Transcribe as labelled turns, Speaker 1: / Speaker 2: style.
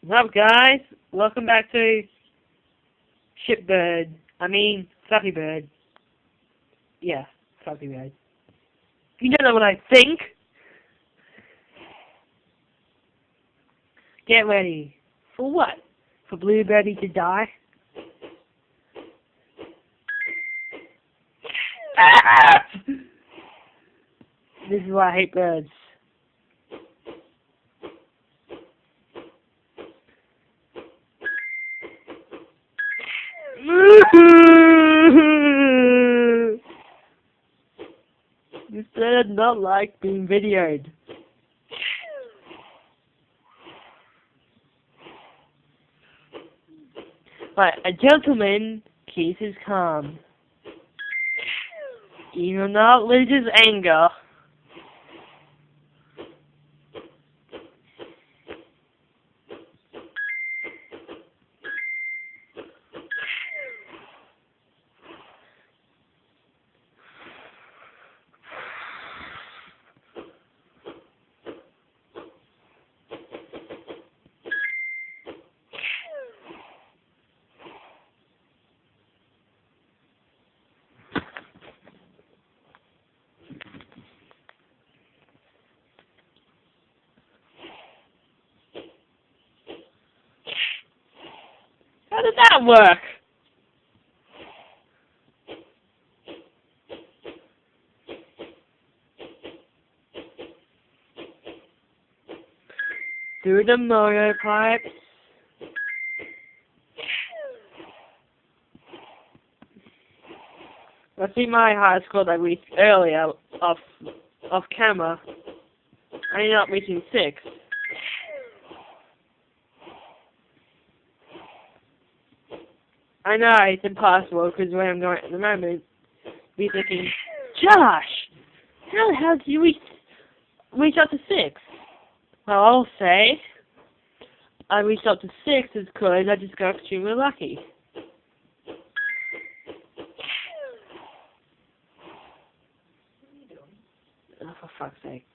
Speaker 1: What's up, guys? Welcome back to Flappy Bird. Yeah, Flappy Bird. You don't know what I think? Get ready. For what? For Bluebirdie to die? Ah! This is why I hate birds. This bird does not like being videoed. Right, a gentleman keeps his calm. He will not lose his anger. How did that work? Through the motor pipes. I see my high score that I reached earlier off camera. I ended up reaching 6. I know it's impossible because where I'm going at the moment, be thinking, Josh, how the hell did you reach up to 6? Well, I'll say I reached up to 6 is because I just got extremely lucky. Oh, for fuck's sake.